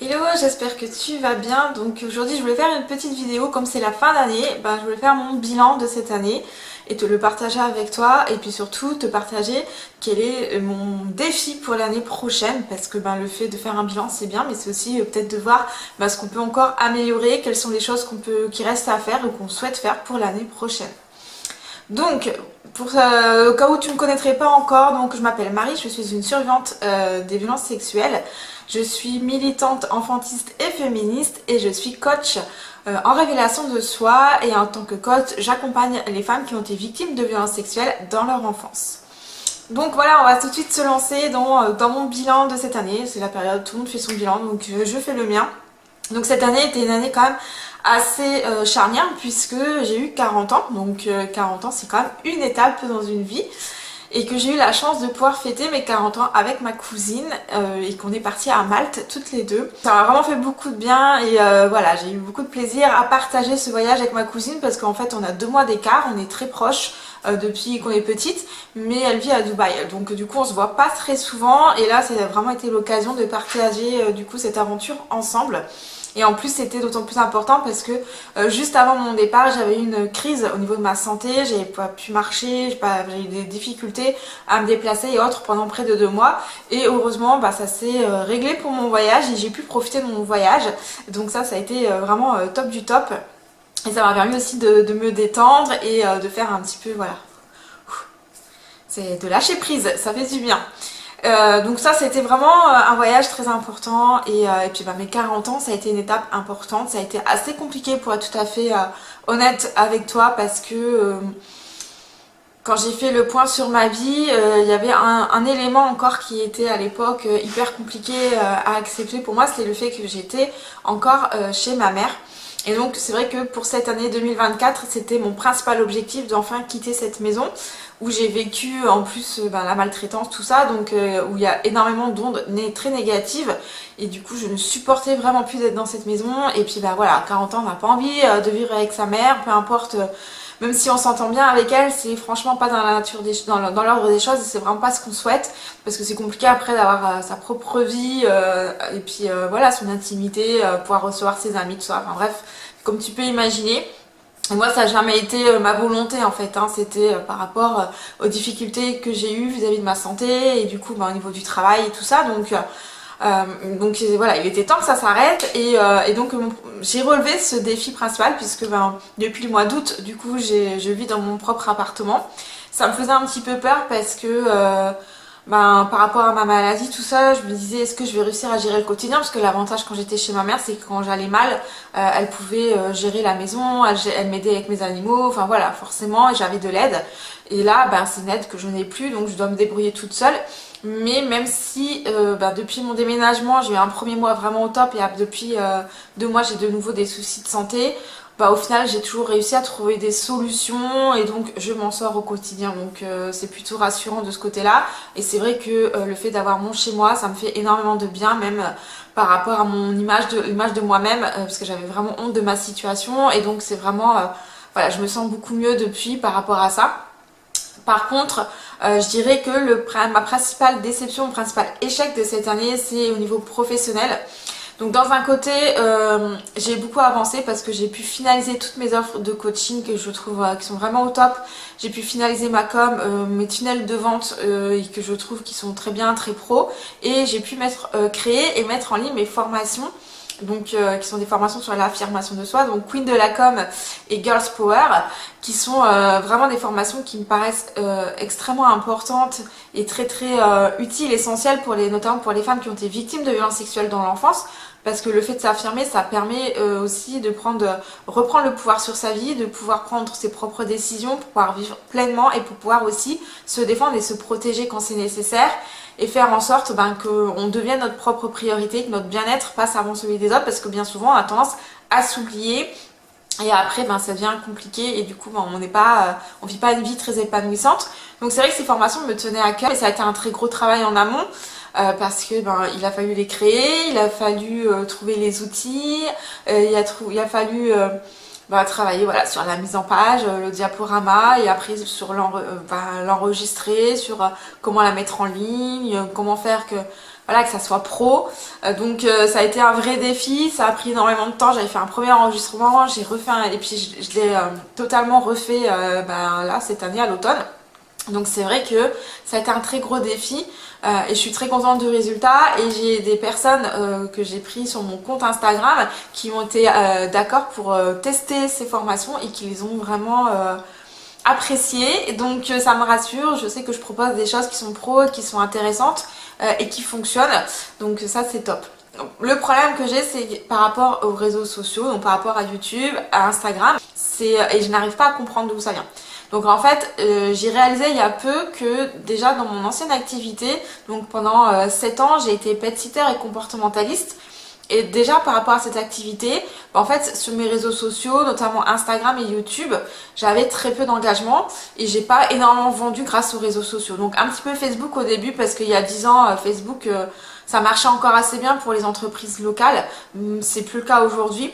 Hello, j'espère que tu vas bien. Donc aujourd'hui je voulais faire une petite vidéo, comme c'est la fin d'année, je voulais faire mon bilan de cette année et te le partager avec toi, et puis surtout te partager quel est mon défi pour l'année prochaine, parce que le fait de faire un bilan c'est bien, mais c'est aussi peut-être de voir ce qu'on peut encore améliorer, quelles sont les choses qui restent à faire ou qu'on souhaite faire pour l'année prochaine. Donc, au cas où tu ne me connaîtrais pas encore, donc je m'appelle Marie, je suis une survivante des violences sexuelles. Je suis militante enfantiste et féministe et je suis coach en révélation de soi, et en tant que coach, j'accompagne les femmes qui ont été victimes de violences sexuelles dans leur enfance. Donc voilà, on va tout de suite se lancer dans mon bilan de cette année. C'est la période, tout le monde fait son bilan, donc je fais le mien. Donc cette année était une année quand même assez charnière, puisque j'ai eu 40 ans. Donc 40 ans c'est quand même une étape dans une vie, et que j'ai eu la chance de pouvoir fêter mes 40 ans avec ma cousine et qu'on est parti à Malte toutes les deux. Ça m'a vraiment fait beaucoup de bien, et voilà, j'ai eu beaucoup de plaisir à partager ce voyage avec ma cousine, parce qu'en fait on a 2 mois d'écart, on est très proches depuis qu'on est petite, mais elle vit à Dubaï, donc du coup on se voit pas très souvent, et là ça a vraiment été l'occasion de partager du coup cette aventure ensemble. Et en plus c'était d'autant plus important parce que juste avant mon départ j'avais eu une crise au niveau de ma santé, j'avais pas pu marcher, j'ai eu des difficultés à me déplacer et autres pendant près de 2 mois, et heureusement ça s'est réglé pour mon voyage et j'ai pu profiter de mon voyage, donc ça a été vraiment top du top, et ça m'a permis aussi de me détendre et de faire un petit peu, voilà, c'est de lâcher prise, ça fait du bien. Donc ça c'était vraiment un voyage très important, et puis mes 40 ans ça a été une étape importante, ça a été assez compliqué pour être tout à fait honnête avec toi, parce que quand j'ai fait le point sur ma vie, il y avait un élément encore qui était à l'époque hyper compliqué à accepter pour moi, c'était le fait que j'étais encore chez ma mère. Et donc c'est vrai que pour cette année 2024, c'était mon principal objectif d'enfin quitter cette maison où j'ai vécu en plus la maltraitance, tout ça, donc où il y a énormément d'ondes très négatives, et du coup je ne supportais vraiment plus d'être dans cette maison. Et puis voilà, 40 ans, on n'a pas envie de vivre avec sa mère, peu importe, même si on s'entend bien avec elle, c'est franchement pas dans la nature dans l'ordre des choses, et c'est vraiment pas ce qu'on souhaite, parce que c'est compliqué après d'avoir sa propre vie, et puis voilà, son intimité, pouvoir recevoir ses amis, tout ça, enfin bref, comme tu peux imaginer. Et moi ça n'a jamais été ma volonté en fait, hein. C'était par rapport aux difficultés que j'ai eues vis-à-vis de ma santé, et du coup au niveau du travail et tout ça, donc voilà, il était temps que ça s'arrête, et donc j'ai relevé ce défi principal, puisque depuis le mois d'août du coup je vis dans mon propre appartement. Ça me faisait un petit peu peur parce que par rapport à ma maladie, tout ça, je me disais est-ce que je vais réussir à gérer le quotidien, parce que l'avantage quand j'étais chez ma mère, c'est que quand j'allais mal, elle pouvait gérer la maison, elle m'aidait avec mes animaux, enfin voilà, forcément j'avais de l'aide, et là c'est une aide que je n'ai plus, donc je dois me débrouiller toute seule. Mais même si depuis mon déménagement j'ai eu un premier mois vraiment au top, et depuis 2 mois j'ai de nouveau des soucis de santé, au final j'ai toujours réussi à trouver des solutions, et donc je m'en sors au quotidien, donc c'est plutôt rassurant de ce côté là. Et c'est vrai que le fait d'avoir mon chez moi, ça me fait énormément de bien, même par rapport à mon image de moi-même, parce que j'avais vraiment honte de ma situation, et donc c'est vraiment voilà, je me sens beaucoup mieux depuis par rapport à ça. Par contre, je dirais que ma principale déception, mon principal échec de cette année, c'est au niveau professionnel. Donc dans un côté, j'ai beaucoup avancé parce que j'ai pu finaliser toutes mes offres de coaching que je trouve qui sont vraiment au top. J'ai pu finaliser ma com, mes tunnels de vente et que je trouve qui sont très bien, très pro. Et j'ai pu créer et mettre en ligne mes formations, donc qui sont des formations sur l'affirmation de soi, donc Queen de la com et Girls Power, qui sont vraiment des formations qui me paraissent extrêmement importantes et très utiles, essentielles notamment pour les femmes qui ont été victimes de violences sexuelles dans l'enfance, parce que le fait de s'affirmer, ça permet aussi de reprendre le pouvoir sur sa vie, de pouvoir prendre ses propres décisions pour pouvoir vivre pleinement, et pour pouvoir aussi se défendre et se protéger quand c'est nécessaire, et faire en sorte qu'on devienne notre propre priorité, que notre bien-être passe avant celui des autres, parce que bien souvent on a tendance à s'oublier, et après ça devient compliqué, et du coup on vit pas une vie très épanouissante. Donc c'est vrai que ces formations me tenaient à cœur, et ça a été un très gros travail en amont, parce que il a fallu les créer, il a fallu trouver les outils, il a fallu travailler voilà, sur la mise en page, le diaporama, et après sur l'enregistrer, sur comment la mettre en ligne, comment faire voilà, que ça soit pro. Donc ça a été un vrai défi, ça a pris énormément de temps. J'avais fait un premier enregistrement, j'ai refait et puis je l'ai totalement refait là cette année à l'automne. Donc c'est vrai que ça a été un très gros défi et je suis très contente du résultat, et j'ai des personnes que j'ai pris sur mon compte Instagram qui ont été d'accord pour tester ces formations et qui les ont vraiment appréciées. Donc ça me rassure, je sais que je propose des choses qui sont pro, qui sont intéressantes et qui fonctionnent, donc ça c'est top. Le problème que j'ai, c'est par rapport aux réseaux sociaux, donc par rapport à YouTube, à Instagram, et je n'arrive pas à comprendre d'où ça vient. Donc en fait, j'ai réalisé il y a peu que déjà dans mon ancienne activité, donc pendant 7 ans, j'ai été pet-sitter et comportementaliste. Et déjà par rapport à cette activité, en fait sur mes réseaux sociaux, notamment Instagram et YouTube, j'avais très peu d'engagement et j'ai pas énormément vendu grâce aux réseaux sociaux. Donc un petit peu Facebook au début, parce qu'il y a 10 ans, Facebook, ça marchait encore assez bien pour les entreprises locales. C'est plus le cas aujourd'hui.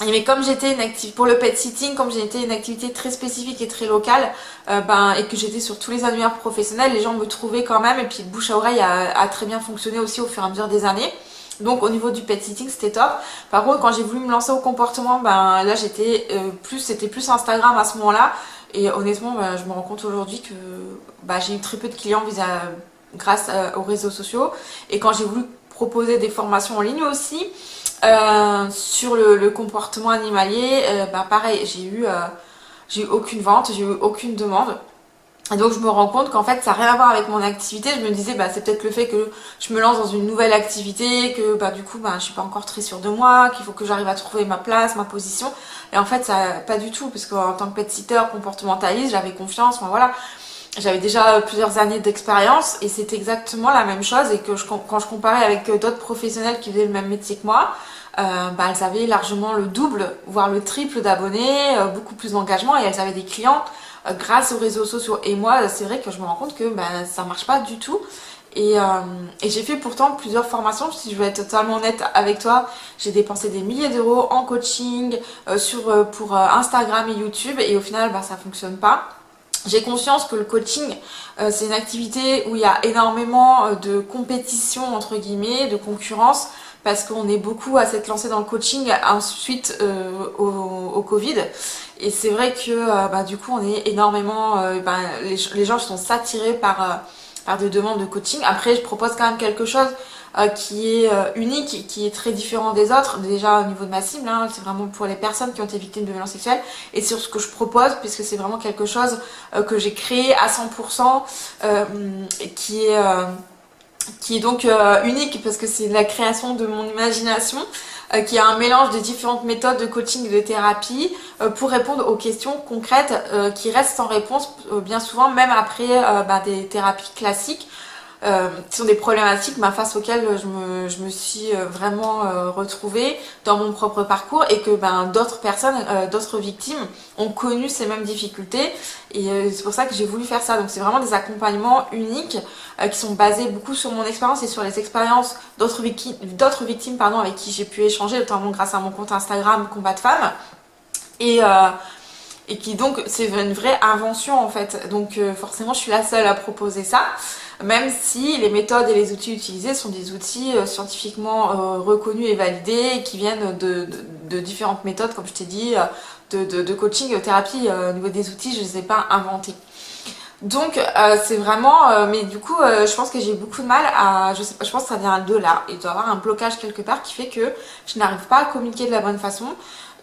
Mais comme j'étais une activité pour le pet sitting, comme j'étais une activité très spécifique et très locale, et que j'étais sur tous les annuaires professionnels, les gens me trouvaient quand même, et puis le bouche à oreille a très bien fonctionné aussi au fur et à mesure des années. Donc au niveau du pet sitting, c'était top. Par contre, quand j'ai voulu me lancer au comportement, là c'était plus Instagram à ce moment-là, et honnêtement je me rends compte aujourd'hui que j'ai eu très peu de clients grâce aux réseaux sociaux. Et quand j'ai voulu proposer des formations en ligne aussi, sur le comportement animalier, pareil, j'ai eu aucune vente, j'ai eu aucune demande. Et donc je me rends compte qu'en fait ça n'a rien à voir avec mon activité. Je me disais c'est peut-être le fait que je me lance dans une nouvelle activité, que du coup je suis pas encore très sûre de moi, qu'il faut que j'arrive à trouver ma place, ma position. Et en fait ça pas du tout, parce qu'en tant que pet-sitter comportementaliste, j'avais confiance, voilà. J'avais déjà plusieurs années d'expérience, et c'était exactement la même chose. Et que quand je comparais avec d'autres professionnels qui faisaient le même métier que moi, elles avaient largement le double, voire le triple d'abonnés, beaucoup plus d'engagement, et elles avaient des clients grâce aux réseaux sociaux. Et moi c'est vrai que je me rends compte que ça marche pas du tout. Et j'ai fait pourtant plusieurs formations. Si je veux être totalement honnête avec toi, j'ai dépensé des milliers d'euros en coaching pour Instagram et YouTube, et au final ça fonctionne pas. J'ai conscience que le coaching, c'est une activité où il y a énormément de compétition, entre guillemets, de concurrence, parce qu'on est beaucoup à s'être lancé dans le coaching ensuite au Covid. Et c'est vrai que du coup on est énormément, les gens sont s'attirés par des demandes de coaching. Après je propose quand même quelque chose qui est unique, qui est très différent des autres. Déjà au niveau de ma cible, c'est vraiment pour les personnes qui ont été victimes de violences sexuelles, et sur ce que je propose, puisque c'est vraiment quelque chose que j'ai créé à 100%, qui est donc unique, parce que c'est la création de mon imagination, qui a un mélange de différentes méthodes de coaching et de thérapie pour répondre aux questions concrètes qui restent sans réponse bien souvent, même après des thérapies classiques, qui sont des problématiques face auxquelles je me suis vraiment retrouvée dans mon propre parcours, et que d'autres personnes, d'autres victimes ont connu ces mêmes difficultés. Et c'est pour ça que j'ai voulu faire ça. Donc c'est vraiment des accompagnements uniques qui sont basés beaucoup sur mon expérience et sur les expériences d'autres victimes avec qui j'ai pu échanger, notamment grâce à mon compte Instagram Combat de Femmes. Et qui donc c'est une vraie invention en fait. Donc forcément je suis la seule à proposer ça, même si les méthodes et les outils utilisés sont des outils scientifiquement reconnus et validés, qui viennent de différentes méthodes, comme je t'ai dit, de coaching, de thérapie. Au niveau des outils, je ne les ai pas inventés. Donc c'est vraiment, mais du coup je pense que j'ai beaucoup de mal à, je pense que ça vient de là. Il doit y avoir un blocage quelque part qui fait que je n'arrive pas à communiquer de la bonne façon.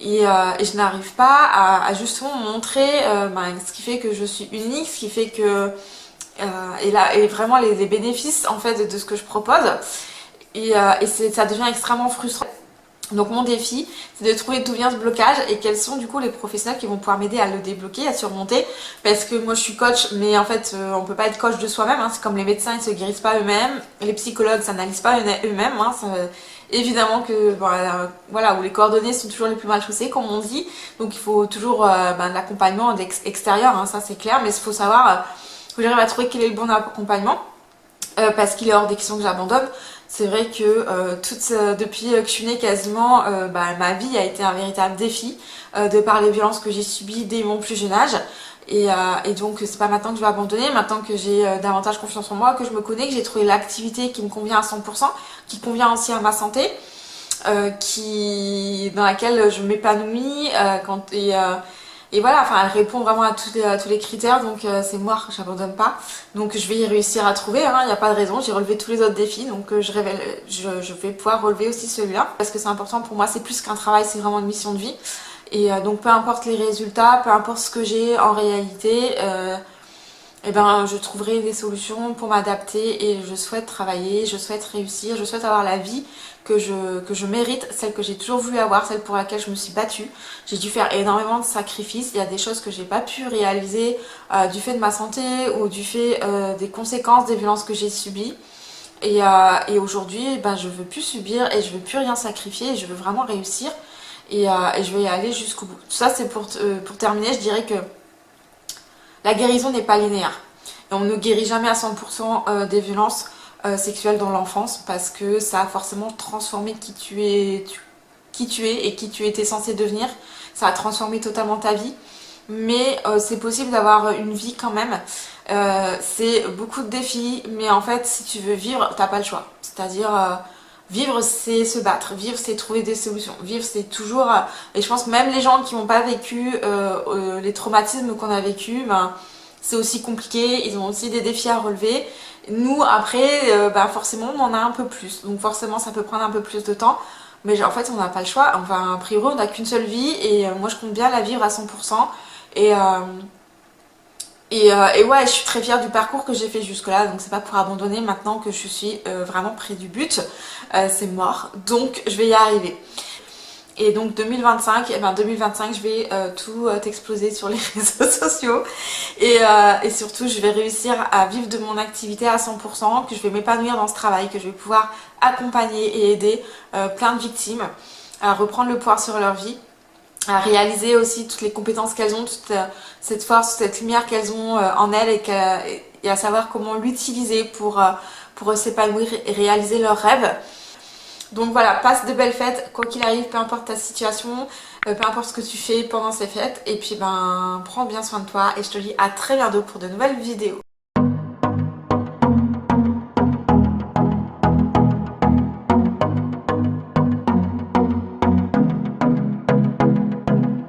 Et je n'arrive pas à justement montrer ce qui fait que je suis unique, ce qui fait que et vraiment les bénéfices en fait de ce que je propose. Et ça devient extrêmement frustrant. Donc mon défi, c'est de trouver d'où vient ce blocage, et quels sont du coup les professionnels qui vont pouvoir m'aider à le débloquer, à surmonter. Parce que moi je suis coach, mais en fait on peut pas être coach de soi-même, c'est comme les médecins, ils se guérissent pas eux-mêmes, les psychologues s'analysent pas eux-mêmes, évidemment que voilà, où les coordonnées sont toujours les plus mal chaussées, comme on dit. Donc il faut toujours de l'accompagnement extérieur, ça c'est clair, mais il faut savoir, faut que j'arrive à trouver quel est le bon accompagnement, parce qu'il est hors des questions que j'abandonne. C'est vrai que depuis que je suis née quasiment, ma vie a été un véritable défi, de par les violences que j'ai subies dès mon plus jeune âge. Et donc c'est pas maintenant que je vais abandonner, maintenant que j'ai davantage confiance en moi, que je me connais, que j'ai trouvé l'activité qui me convient à 100%, qui convient aussi à ma santé, dans laquelle je m'épanouis, et voilà, enfin elle répond vraiment à tous les critères, donc c'est moi, j'abandonne pas. Donc je vais y réussir à trouver, il n'y a pas de raison, j'ai relevé tous les autres défis, donc je vais pouvoir relever aussi celui-là, parce que c'est important pour moi, c'est plus qu'un travail, c'est vraiment une mission de vie. Et donc peu importe les résultats, peu importe ce que j'ai en réalité, eh ben, je trouverai des solutions pour m'adapter et je souhaite travailler, je souhaite réussir, je souhaite avoir la vie que je mérite, celle que j'ai toujours voulu avoir, celle pour laquelle je me suis battue. J'ai dû faire énormément de sacrifices, il y a des choses que j'ai pas pu réaliser du fait de ma santé ou du fait des conséquences des violences que j'ai subies. Et aujourd'hui, ben, je veux plus subir et je veux plus rien sacrifier et je veux vraiment réussir et je vais y aller jusqu'au bout. Tout ça c'est pour terminer, je dirais que la guérison n'est pas linéaire. Et on ne guérit jamais à 100% des violences sexuelles dans l'enfance parce que ça a forcément transformé qui tu es et qui tu étais censé devenir. Ça a transformé totalement ta vie. Mais c'est possible d'avoir une vie quand même. C'est beaucoup de défis, mais en fait, si tu veux vivre, t'as pas le choix. C'est-à-dire, vivre, c'est se battre. Vivre, c'est trouver des solutions. Vivre, c'est toujours... et je pense que même les gens qui n'ont pas vécu les traumatismes qu'on a vécu, ben, c'est aussi compliqué. Ils ont aussi des défis à relever. Nous, après, ben, forcément, on en a un peu plus. Donc forcément, ça peut prendre un peu plus de temps. Mais en fait, on n'a pas le choix. Enfin, a priori, on n'a qu'une seule vie. Et moi, je compte bien la vivre à 100%. Et, et ouais, je suis très fière du parcours que j'ai fait jusque-là, donc c'est pas pour abandonner maintenant que je suis vraiment près du but, c'est mort, donc je vais y arriver. Et donc 2025, ben 2025 je vais tout exploser sur les réseaux sociaux et surtout je vais réussir à vivre de mon activité à 100%, que je vais m'épanouir dans ce travail, que je vais pouvoir accompagner et aider plein de victimes à reprendre le pouvoir sur leur vie, à réaliser aussi toutes les compétences qu'elles ont, toute cette force, cette lumière qu'elles ont en elles et à savoir comment l'utiliser pour s'épanouir et réaliser leurs rêves. Donc voilà, passe de belles fêtes, quoi qu'il arrive, peu importe ta situation, peu importe ce que tu fais pendant ces fêtes. Et puis ben, prends bien soin de toi et je te dis à très bientôt pour de nouvelles vidéos.